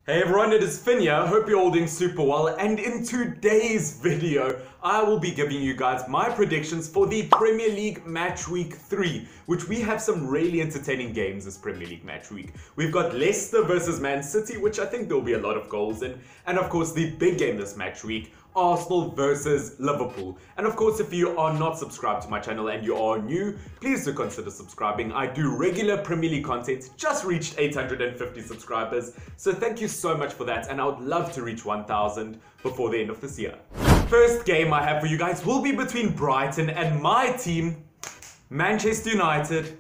Hey everyone, it is Finn here. Hope you're all doing super well, and in today's video I will be giving you guys my predictions for the Premier League Match Week 3, which we have some really entertaining games this Premier League Match Week. We've got Leicester versus Man City, which I think there'll be a lot of goals in, and of course the big game this match week, Arsenal versus Liverpool. And of course, if you are not subscribed to my channel and you are new, please do consider subscribing. I do regular Premier League content, just reached 850 subscribers, so thank you so much for that, and I would love to reach 1,000 before the end of this year. First game I have for you guys will be between Brighton and my team, Manchester United.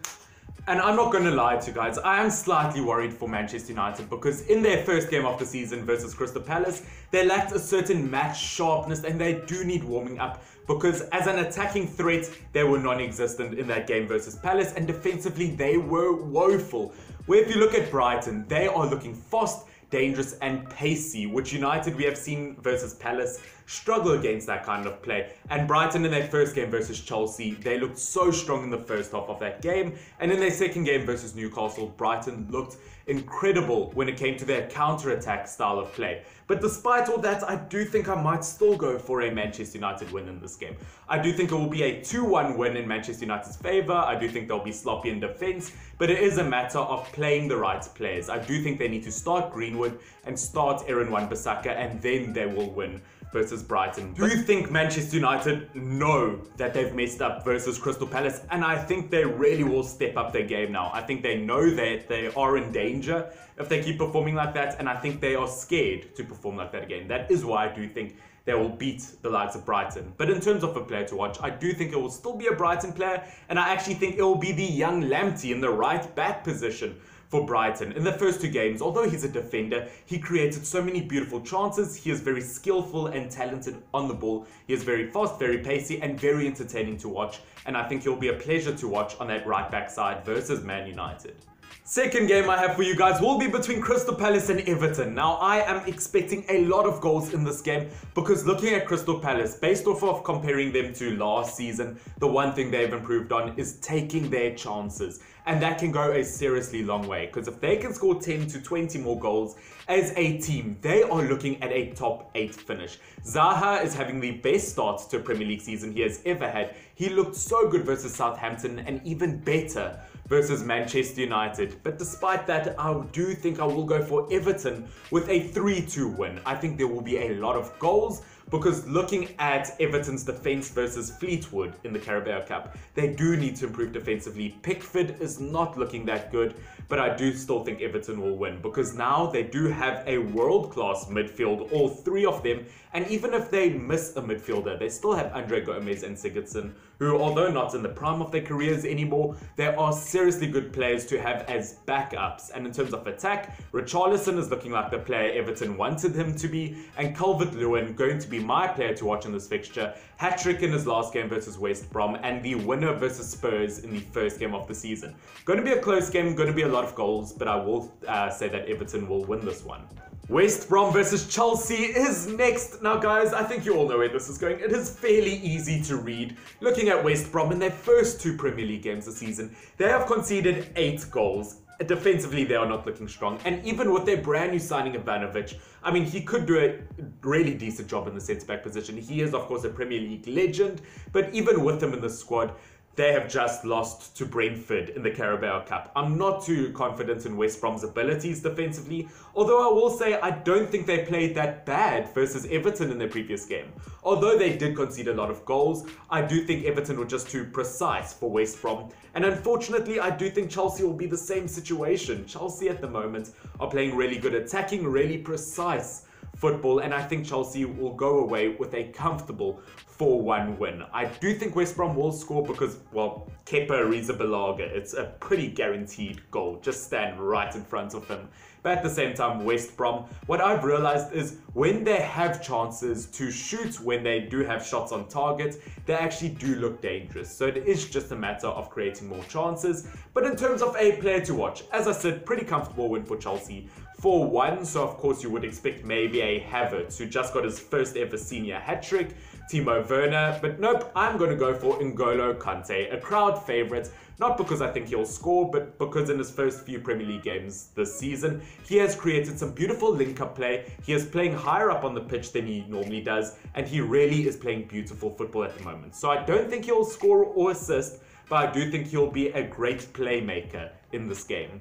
And I'm not going to lie to you guys, I am slightly worried for Manchester United because in their first game of the season versus Crystal Palace, they lacked a certain match sharpness and they do need warming up because as an attacking threat, they were non-existent in that game versus Palace, and defensively they were woeful. Where if you look at Brighton, they are looking fast, dangerous and pacey, which United we have seen versus Palace struggle against that kind of play. And Brighton in their first game versus Chelsea, they looked so strong in the first half of that game, and in their second game versus Newcastle, Brighton looked incredible when it came to their counter-attack style of play. But despite all that, I do think I might still go for a Manchester United win in this game. I do think it will be a 2-1 win in Manchester United's favour. I do think they'll be sloppy in defence, but it is a matter of playing the right players. I do think they need to start Greenwood and start Aaron Wan-Bissaka, and then they will win versus Brighton. Do you think Manchester United know that they've messed up versus Crystal Palace? And I think they really will step up their game now. I think they know that they are in danger if they keep performing like that, and I think they are scared to perform like that again. That is why I do think they will beat the likes of Brighton. But in terms of a player to watch, I do think it will still be a Brighton player, and I actually think it will be the young Lamptey in the right back position for Brighton. In the first two games, although he's a defender, he created so many beautiful chances. He is very skillful and talented on the ball. He is very fast, very pacey, and very entertaining to watch. And I think he'll be a pleasure to watch on that right back side versus Man United. Second game I have for you guys will be between Crystal Palace and Everton. Now, I am expecting a lot of goals in this game because looking at Crystal Palace, based off of comparing them to last season, the one thing they've improved on is taking their chances. And that can go a seriously long way because if they can score 10 to 20 more goals as a team, they are looking at a top 8 finish. Zaha is having the best start to a Premier League season he has ever had. He looked so good versus Southampton and even better versus Manchester United. But despite that, I do think I will go for Everton with a 3-2 win. I think there will be a lot of goals because looking at Everton's defence versus Fleetwood in the Carabao Cup, they do need to improve defensively. Pickford is not looking that good, but I do still think Everton will win because now they do have a world-class midfield, all three of them, and even if they miss a midfielder, they still have Andre Gomez and Sigurdsson, who, although not in the prime of their careers anymore, they are seriously good players to have as backups. And in terms of attack, Richarlison is looking like the player Everton wanted him to be, and Calvert-Lewin going to be my player to watch in this fixture. Hat-trick in his last game versus West Brom, and the winner versus Spurs in the first game of the season. Going to be a close game, going to be a lot of goals, but I will say that Everton will win this one. West Brom versus Chelsea is next. Now guys, I think you all know where this is going. It is fairly easy to read. Looking at West Brom in their first two Premier League games this season, they have conceded 8 goals. Defensively, they are not looking strong. And even with their brand new signing of Ivanovic, I mean, he could do a really decent job in the centre-back position. He is, of course, a Premier League legend. But even with him in the squad, they have just lost to Brentford in the Carabao Cup. I'm not too confident in West Brom's abilities defensively, although I will say I don't think they played that bad versus Everton in their previous game. Although they did concede a lot of goals, I do think Everton were just too precise for West Brom. And unfortunately, I do think Chelsea will be the same situation. Chelsea at the moment are playing really good attacking, really precise football, and I think Chelsea will go away with a comfortable 4-1 win. I do think West Brom will score because, well, Kepa Arrizabalaga, it's a pretty guaranteed goal. Just stand right in front of him. But at the same time, West Brom, what I've realized is when they have chances to shoot, when they do have shots on target, they actually do look dangerous. So it is just a matter of creating more chances. But in terms of a player to watch, as I said, pretty comfortable win for Chelsea. 4-1, so of course you would expect maybe a Havertz, who just got his first ever senior hat-trick, Timo Werner, but nope, I'm going to go for N'Golo Kante, a crowd favourite, not because I think he'll score, but because in his first few Premier League games this season, he has created some beautiful link-up play, he is playing higher up on the pitch than he normally does, and he really is playing beautiful football at the moment. So I don't think he'll score or assist, but I do think he'll be a great playmaker in this game.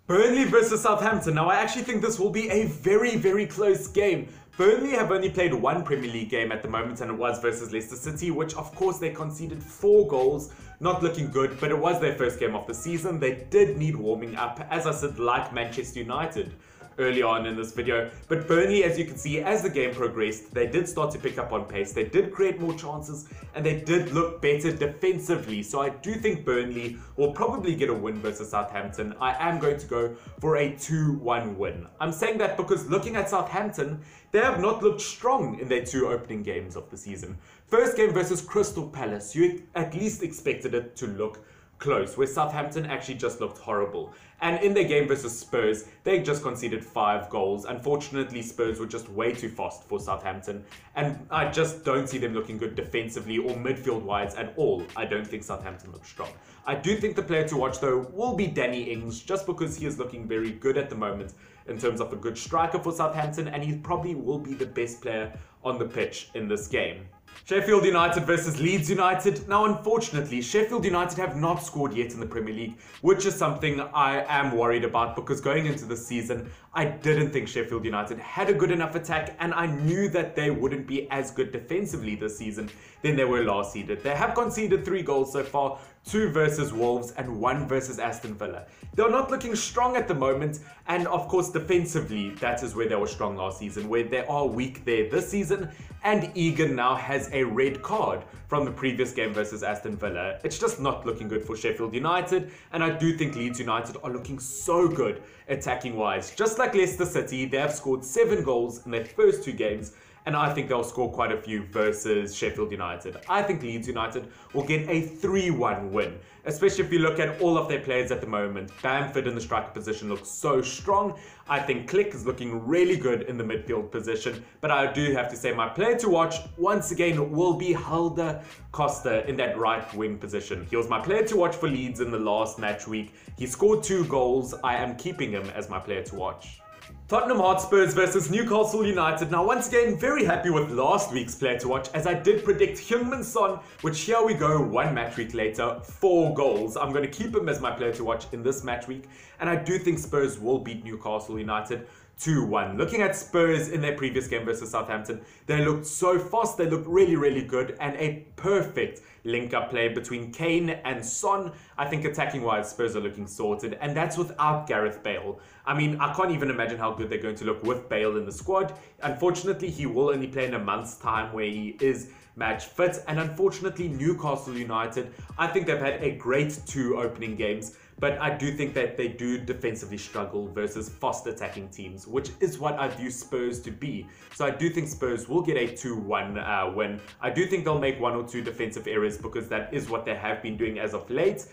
Burnley versus Southampton. Now I actually think this will be a very, very close game. Burnley have only played one Premier League game at the moment, and it was versus Leicester City, which of course they conceded 4 goals. Not looking good, but it was their first game of the season. They did need warming up, as I said, like Manchester United early on in this video. But Burnley, as you can see, as the game progressed, they did start to pick up on pace. They did create more chances, and they did look better defensively. So I do think Burnley will probably get a win versus Southampton. I am going to go for a 2-1 win. I'm saying that because looking at Southampton, they have not looked strong in their 2 opening games of the season. First game versus Crystal Palace, you at least expected it to look close, where Southampton actually just looked horrible. And in their game versus Spurs, they just conceded 5 goals. Unfortunately, Spurs were just way too fast for Southampton, and I just don't see them looking good defensively or midfield-wise at all. I don't think Southampton looks strong. I do think the player to watch, though, will be Danny Ings, just because he is looking very good at the moment in terms of a good striker for Southampton, and he probably will be the best player on the pitch in this game. Sheffield United versus Leeds United. Now, unfortunately, Sheffield United have not scored yet in the Premier League, which is something I am worried about, because going into the season, I didn't think Sheffield United had a good enough attack, and I knew that they wouldn't be as good defensively this season than they were last season. They have conceded 3 goals so far, 2 versus Wolves and 1 versus Aston Villa. They're not looking strong at the moment, and of course defensively, that is where they were strong last season, where they are weak there this season, and Egan now has a red card from the previous game versus Aston Villa. It's just not looking good for Sheffield United, and I do think Leeds United are looking so good attacking wise. Just like Leicester City, they have scored 7 goals in their first 2 games, and I think they'll score quite a few versus Sheffield United. I think Leeds United will get a 3-1 win, especially if you look at all of their players at the moment. Bamford in the striker position looks so strong. I think Click is looking really good in the midfield position, but I do have to say my player to watch, once again, will be Helder Costa in that right wing position. He was my player to watch for Leeds in the last match week. He scored 2 goals. I am keeping him as my player to watch. Tottenham Hotspurs versus Newcastle United. Now, once again, very happy with last week's player to watch, as I did predict Heung-min Son, which here we go, 1 match week later, 4 goals. I'm going to keep him as my player to watch in this match week, and I do think Spurs will beat Newcastle United 2-1. Looking at Spurs in their previous game versus Southampton, they looked so fast, they looked really, really good, and a perfect link-up play between Kane and Son. I think attacking-wise, Spurs are looking sorted, and that's without Gareth Bale. I mean, I can't even imagine how good they're going to look with Bale in the squad. Unfortunately, he will only play in a month's time where he is match fit, and unfortunately, Newcastle United, I think they've had a great 2 opening games, but I do think that they do defensively struggle versus fast attacking teams, which is what I view Spurs to be. So I do think Spurs will get a 2-1 win. I do think they'll make 1 or 2 defensive errors, because that is what they have been doing as of late.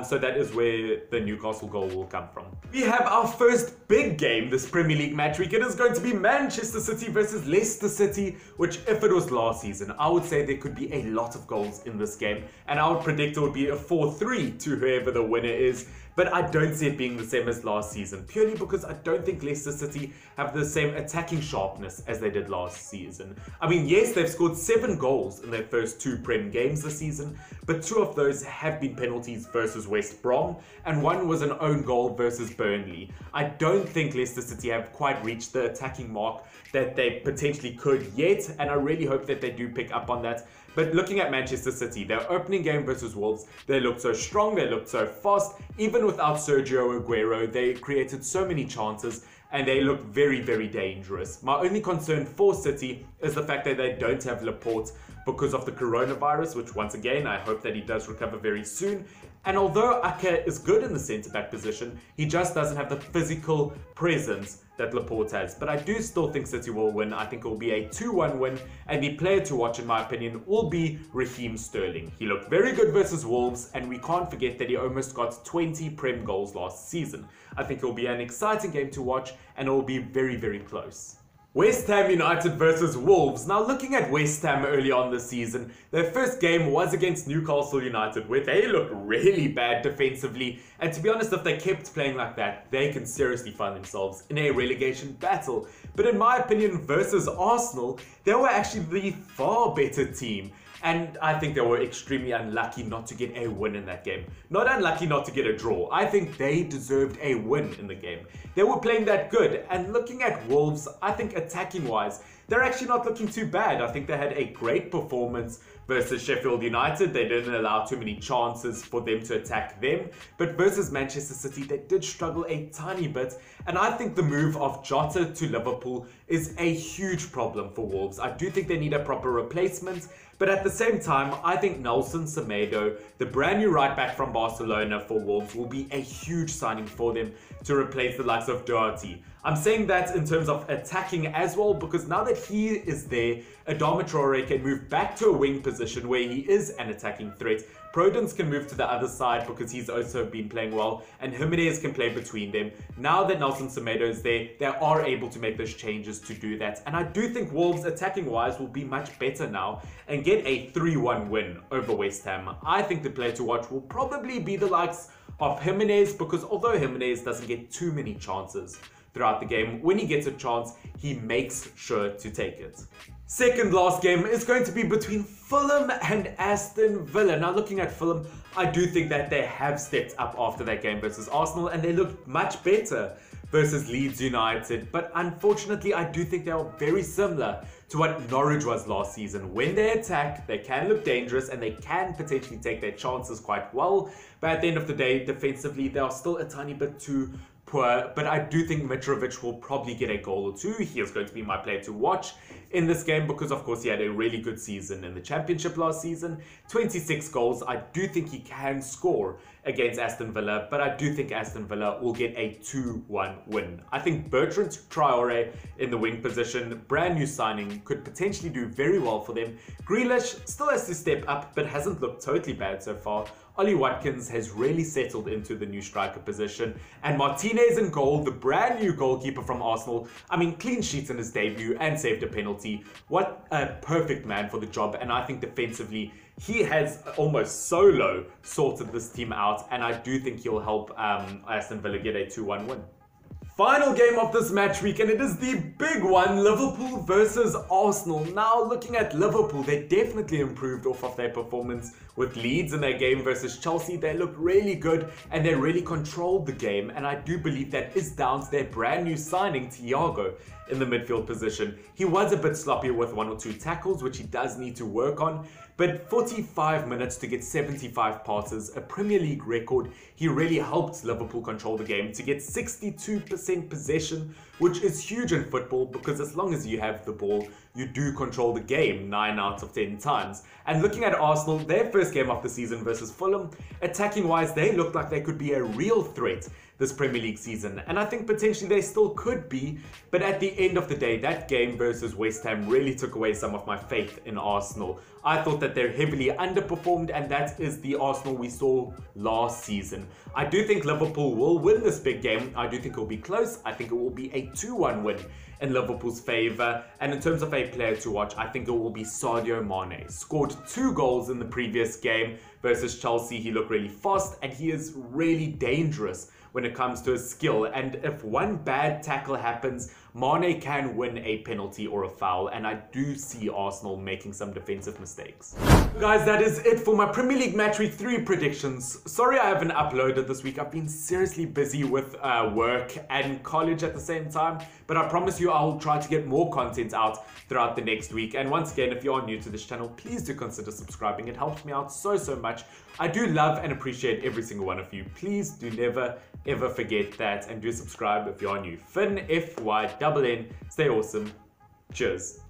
So that is where the Newcastle goal will come from. We have our first big game this Premier League match week. It is going to be Manchester City versus Leicester City, which if it was last season, I would say there could be a lot of goals in this game. And I would predict it would be a 4-3 to whoever the winner is. But I don't see it being the same as last season, purely because I don't think Leicester City have the same attacking sharpness as they did last season. I mean, yes, they've scored 7 goals in their first 2 Prem games this season, but 2 of those have been penalties versus West Brom, and 1 was an own goal versus Burnley. I don't think Leicester City have quite reached the attacking mark that they potentially could yet, and I really hope that they do pick up on that. But looking at Manchester City, their opening game versus Wolves, they looked so strong, they looked so fast. Even without Sergio Aguero, they created so many chances, and they look very, very dangerous. My only concern for City is the fact that they don't have Laporte because of the coronavirus, which once again, I hope that he does recover very soon. And although Ake is good in the centre-back position, he just doesn't have the physical presence that Laporte has. But I do still think City will win. I think it will be a 2-1 win, and the player to watch, in my opinion, will be Raheem Sterling. He looked very good versus Wolves, and we can't forget that he almost got 20 Prem goals last season. I think it will be an exciting game to watch, and it will be very, very close. West Ham United versus Wolves. Now, looking at West Ham early on this season, their first game was against Newcastle United, where they looked really bad defensively. And to be honest, if they kept playing like that, they can seriously find themselves in a relegation battle. But in my opinion, versus Arsenal, they were actually the far better team. And I think they were extremely unlucky not to get a win in that game. Not unlucky not to get a draw. I think they deserved a win in the game. They were playing that good. And looking at Wolves, I think attacking-wise, they're actually not looking too bad. I think they had a great performance versus Sheffield United. They didn't allow too many chances for them to attack them. But versus Manchester City, they did struggle a tiny bit. And I think the move of Jota to Liverpool is a huge problem for Wolves. I do think they need a proper replacement. But at the same time, I think Nelson Semedo, the brand new right back from Barcelona for Wolves, will be a huge signing for them to replace the likes of Doherty. I'm saying that in terms of attacking as well, because now that he is there, Adama Traore can move back to a wing position where he is an attacking threat. Prudence can move to the other side because he's also been playing well, and Jimenez can play between them. Now that Nelson Semedo is there, they are able to make those changes to do that. And I do think Wolves, attacking-wise, will be much better now and get a 3-1 win over West Ham. I think the player to watch will probably be the likes of Jimenez, because although Jimenez doesn't get too many chances throughout the game, when he gets a chance, he makes sure to take it. Second last game is going to be between Fulham and Aston Villa. Now, looking at Fulham, I do think that they have stepped up after that game versus Arsenal, and they looked much better versus Leeds United. But unfortunately, I do think they are very similar to what Norwich was last season. When they attack, they can look dangerous and they can potentially take their chances quite well. But at the end of the day, defensively, they are still a tiny bit too poor. But I do think Mitrovic will probably get a goal or two. He is going to be my player to watch in this game because, of course, he had a really good season in the Championship last season. 26 goals. I do think he can score against Aston Villa, but I do think Aston Villa will get a 2-1 win. I think Bertrand Traore in the wing position, brand new signing, could potentially do very well for them. Grealish still has to step up, but hasn't looked totally bad so far. Ollie Watkins has really settled into the new striker position. And Martinez in goal, the brand new goalkeeper from Arsenal. I mean, clean sheets in his debut and saved a penalty. What a perfect man for the job. And I think defensively, he has almost solo sorted this team out. And I do think he'll help Aston Villa get a 2-1 win. Final game of this match week, and it is the big one, Liverpool versus Arsenal. Now, looking at Liverpool, they definitely improved off of their performance with Leeds in their game versus Chelsea. They looked really good and they really controlled the game, and I do believe that is down to their brand new signing, Thiago, in the midfield position. He was a bit sloppy with 1 or 2 tackles, which he does need to work on, but 45 minutes to get 75 passes, a Premier League record. He really helped Liverpool control the game to get 62% possession, which is huge in football because as long as you have the ball, you do control the game 9 out of 10 times. And looking at Arsenal, their first game of the season versus Fulham, attacking-wise, they looked like they could be a real threat this Premier League season. And I think potentially they still could be, but at the end of the day, that game versus West Ham really took away some of my faith in Arsenal. I thought that they're heavily underperformed, and that is the Arsenal we saw last season. I do think Liverpool will win this big game. I do think it will be close. I think it will be a 2-1 win in Liverpool's favour. And in terms of a player to watch, I think it will be Sadio Mane. Scored 2 goals in the previous game versus Chelsea. He looked really fast and he is really dangerous when it comes to his skill. And if one bad tackle happens, Mane can win a penalty or a foul, and I do see Arsenal making some defensive mistakes. Guys, that is it for my Premier League Match Week 3 predictions. Sorry I haven't uploaded this week. I've been seriously busy with work and college at the same time, but I promise you I'll try to get more content out throughout the next week. And once again, if you are new to this channel, please do consider subscribing. It helps me out so much. I do love and appreciate every single one of you. Please do never ever forget that, and do subscribe if you are new. Finn, F-Y-N-N. Stay awesome. Cheers.